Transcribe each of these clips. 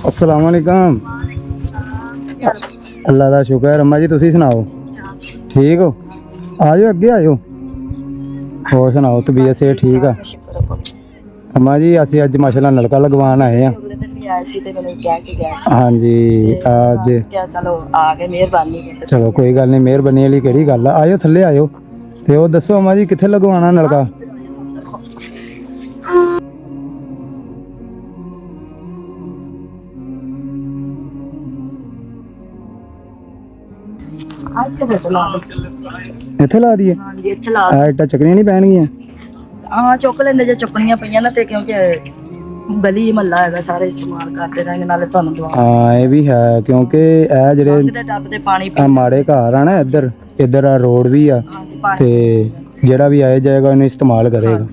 अस्सलाम वालेकुम। अल्लाह का शुक्र। अम्मा जी तुसी सुनाओ ठीक हो? आयो अगे आयो। होर सुनाओ तबीयत सेहत ठीक आ? अम्मा जी असीं अज माशाअल्लाह नलका लगवान आए हैं। हाँ जी अज चलो कोई गल नहीं, मेहरबानी वाली केड़ी गल आ। आयो थल्ले आयो ते ओह दसो अम्मा जी कित्थे लगवाना नलका? इत्थे ला दीए? इट्टां चकनियां नहीं पैणगियां? हाँ चुक लेंदे जे चुकनियां पईयां ना ते क्योंकि गली महल्ला हैगा सारे इस्तेमाल करते रहेंगे नाले तुहानू दुआ। हाँ ये भी है क्योंकि ए जेह्ड़े दे टब दे पानी आ माड़े घर आ ना इधर इधर आ रोड भी आ ते जेह्ड़ा भी आए जाएगा इन्हें इस्तेमाल करेगा।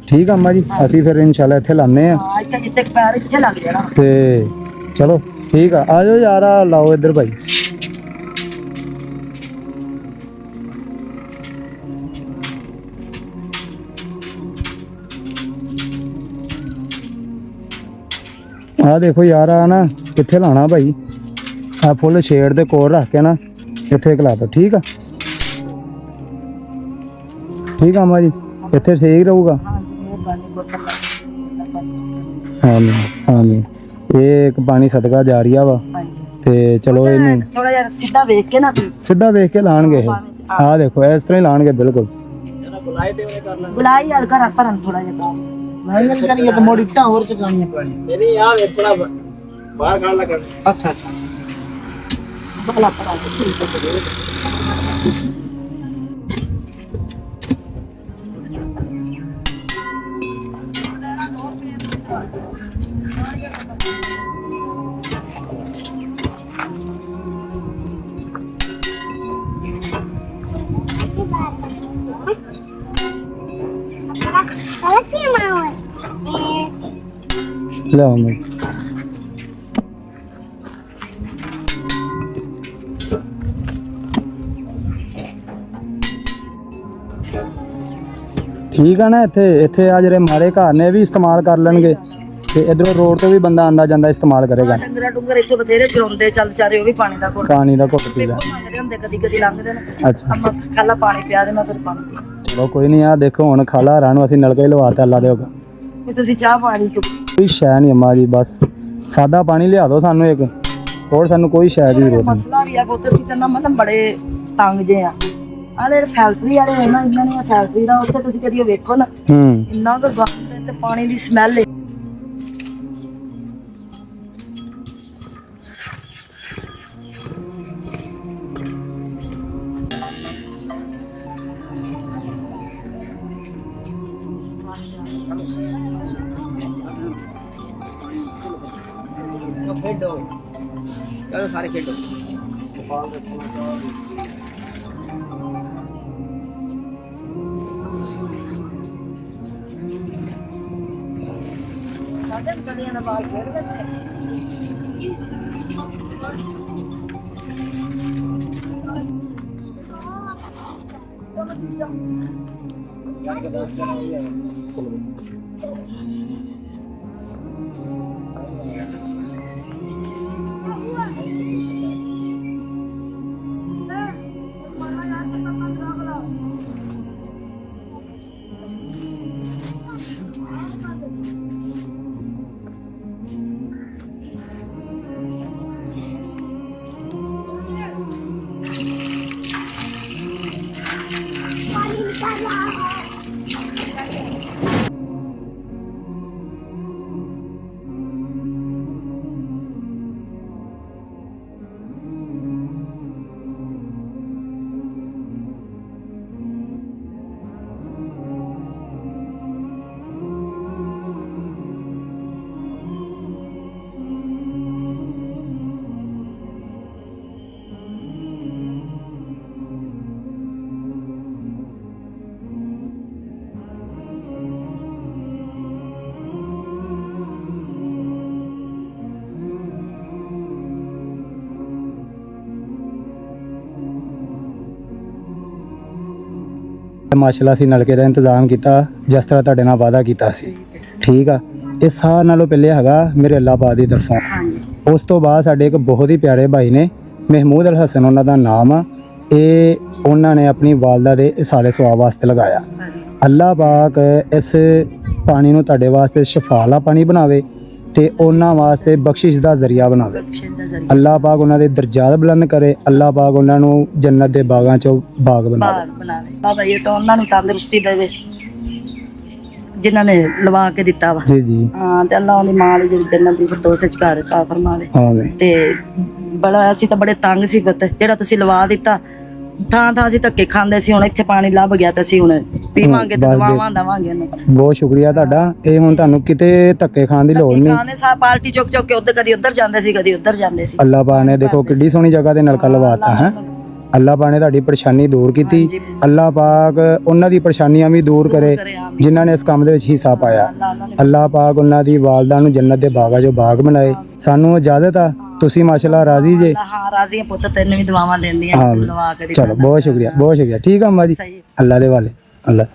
ठीक है अम्मा जी असीं फिर इंशाल्लाह इत्थे लाने आ हाँ इत्थे जित्थे पैर इत्थे लग जाना ते चलो ठीक है। आ जाओ यार लाओ इधर भाई। आ देखो यार आ ना कित्थे लाना भाई? आ फुल शेड दे कोल रख के ना इत्थे ला दो। ठीक है ठीक है अम्मा जी इत्थे सही रहूगा। हाँ जी हाँ जी ये एक पानी सदका जा रही वा ते चलो इनू थोड़ा यार सीधा वेख के ना सीधा वेख के लाणगे ये। आ देखो इस तरह ही लाणगे बिल्कुल। बुलाई यार घर भरन थोड़ा जिहा नहीं मिल करिए तो मोड़ इट्टा और चकानी पड़ी मेरी यार थोड़ा बाहर खान लगा। अच्छा अच्छा भला पड़ा ले आओ मैं ठीक है ना। इत्थे इत्थे आ जेह्ड़े माड़े घर ने भी इस्तेमाल कर लेंगे ते इधरों रोड तो भी बंदा आंदा जांदा इस्तेमाल करेगा। डंगरा डुंगर इत्थे बथेरे चराउंदे चल विचारे ਉਹ ਵੀ ਪਾਣੀ ਦਾ ਘੁੱਟ पी लै। ਮੰਗਦੇ ਹੁੰਦੇ ਕਦੀ ਕਦੀ ਲੰਘਦੇ ਨੇ। अच्छा ਅੰਮਾ ਖਾਲਾ ਪਾਣੀ ਪਿਆ ਦੇ ਮੈਂ ਫਿਰ ਪਾਣੀ ਪੀ चलो कोई नहीं आ देखो हुण खाला हरां नूं असीं नलके लवाता अल्लाह दे हुक्म। ਤੇ ਤੁਸੀਂ ਚਾਹ ਪਾਣੀ ਕਿਉਂ कोई शै नहीं अम्मा जी बस सादा पानी लिया दो सानू एक और सानू कोई शै दी जरूरत नहीं। ਮਸਲਾ ਵੀ ਆ ਪੁੱਤ ਅਸੀਂ ਤਾਂ ਨਾ ਮਤਲਬ ਬੜੇ ਤੰਗ ਜੇ ਆ ਆਲੇ ਫੈਕਟਰੀ ਵਾਲੇ ਹੈ ਨਾ ਇਹਨਾਂ ਨੇ ਫੈਕਟਰੀ ਦਾ ਉੱਥੇ ਤੁਸੀਂ ਕਦੀ ਵੇਖੋ ਨਾ ਇੰਨਾ ਕੁ ਗੰਦ ਤੇ ਪਾਣੀ ਦੀ ਸਮੈਲ ਹੈ। खेडो चलो सारे खेडो सादे सदियां ना बाल खेड बच्चे माशाल्लाह असीं नलके का इंतजाम किया जिस तरह तुहाडे नाल वादा कीता सी। ठीक आ इस साल नालों पहले हैगा मेरे अल्लाह पाक दी तरफों ਉਸ ਤੋਂ ਬਾਅਦ ਸਾਡੇ ਇੱਕ ਬਹੁਤ ਹੀ ਪਿਆਰੇ ਭਾਈ ਨੇ, ਮਹਿਮੂਦ ਅਲ ਹਸਨ ਉਹਨਾਂ ਦਾ ਨਾਮ ਆ। ਇਹ ਉਹਨਾਂ ਨੇ ਆਪਣੀ ਵਾਲਦਾ ਦੇ ਇਸਾਰੇ ਸਵਾਬ ਵਾਸਤੇ ਲਗਾਇਆ। ਅੱਲਾਹ ਪਾਕ ਇਸ ਪਾਣੀ ਨੂੰ ਤੁਹਾਡੇ ਵਾਸਤੇ ਸ਼ਫਾ ਵਾਲਾ ਪਾਣੀ ਬਣਾਵੇ ਤੇ ਉਹਨਾਂ ਵਾਸਤੇ ਬਖਸ਼ਿਸ਼ ਦਾ ਜ਼ਰੀਆ ਬਣਾਵੇ। ਅੱਲਾਹ ਪਾਕ ਉਹਨਾਂ ਦੇ ਦਰਜਾਤ ਬੁਲੰਦ ਕਰੇ। ਅੱਲਾਹ ਪਾਕ ਉਹਨਾਂ ਨੂੰ ਜੰਨਤ ਦੇ ਬਾਗਾਂ ਚੋਂ ਬਾਗ ਬਣਾਵੇ। ਬਾਬਾ ਜੀ ਤਾਂ ਉਹਨਾਂ ਨੂੰ ਤੰਦਰੁਸਤੀ ਦੇਵੇ ਜਿਨ੍ਹਾਂ ਨੇ ਲਵਾ ਕੇ ਦਿੱਤਾ ਵਾ। ਜੀ ਜੀ ਹਾਂ, ਤੇ ਅੱਲਾਹ ਉਹਦੀ ਮਾਂ ਦੀ ਜਿਹੜੀ ਜੰਨਤ ਦੀ ਫਿਰਦੌਸ ਵਿੱਚ ਘਰ ਕਾ ਫਰਮਾਵੇ। ਆਮੀਨ। ਤੇ ਬੜਾ ਅਸੀਂ ਤਾਂ ਬੜੇ ਤੰਗ ਸੀ ਪੁੱਤ, ਜਿਹੜਾ ਤੁਸੀਂ ਲਵਾ ਦਿੱਤਾ। ਥਾਂ ਥਾਂ ਅਸੀਂ ਧੱਕੇ ਖਾਂਦੇ ਸੀ, ਹੁਣ ਇੱਥੇ ਪਾਣੀ ਲੱਭ ਗਿਆ ਤੇ ਅਸੀਂ ਹੁਣ ਪੀਵਾਂਗੇ ਤੇ ਦਵਾਵਾਂ ਦਵਾਂਗੇ ਉਹਨੂੰ। ਬਹੁਤ ਸ਼ੁਕਰੀਆ ਤੁਹਾਡਾ। ਇਹ ਹੁਣ ਤੁਹਾਨੂੰ ਕਿਤੇ ਧੱਕੇ ਖਾਣ ਦੀ ਲੋੜ ਨਹੀਂ। ਖਾਣੇ ਸਾ ਪਾਰਟੀ ਚੁੱਕ ਚੁੱਕ ਕੇ ਉੱਧਰ ਕਦੀ ਉੱਧਰ ਜਾਂਦੇ ਸੀ, ਕਦੀ ਉੱਧਰ ਜਾਂਦੇ ਸੀ। ਅੱਲਾਹ ਪਾਕ ਨੇ ਦੇਖੋ ਕਿੱਡੀ ਸੋਹਣੀ ਜਗ੍ਹਾ ਤੇ ਨਲਕਾ ਲਵਾਤਾ ਹੈ। ਅੱਲਾਹ ਪਾਕ ਨੇ ਤੁਹਾਡੀ ਪਰੇਸ਼ਾਨੀ ਦੂਰ ਕੀਤੀ। ਅੱਲਾਹ ਪਾਕ ਉਹਨਾਂ ਦੀ ਪਰੇਸ਼ਾਨੀਆਂ ਵੀ ਦੂਰ ਕਰੇ ਜਿਨ੍ਹਾਂ ਨੇ ਇਸ ਕੰਮ ਦੇ ਵਿੱਚ ਹਿੱਸਾ ਪਾਇਆ। ਅੱਲਾਹ ਪਾਕ ਉਹਨਾਂ ਦੀ ਵਾਲਦਾ ਨੂੰ ਜੰਨਤ ਦੇ ਬਾਗਾਂ 'ਚੋਂ ਬਾਗ ਬਣਾਏ। ਸਾਨੂੰ ਇਜਾਜ਼ਤ ਆ, ਤੁਸੀਂ ਮਾਸ਼ਾਅੱਲਾ ਰਾਜ਼ੀ ਜੇ? ਹਾਂ ਰਾਜ਼ੀ ਆ ਪੁੱਤ, ਤੈਨੂੰ ਵੀ ਦੁਆਵਾਂ ਦਿੰਦੀਆਂ ਲਵਾ ਕੇ। ਚਲੋ ਬਹੁਤ ਸ਼ੁਕਰੀਆ, ਬਹੁਤ ਸ਼ੁਕਰੀਆ। ਠੀਕ ਆ ਅੰਮਾ ਜੀ, ਅੱਲਾਹ ਦੇ ਵਾਲੇ। ਅੱਲਾਹ।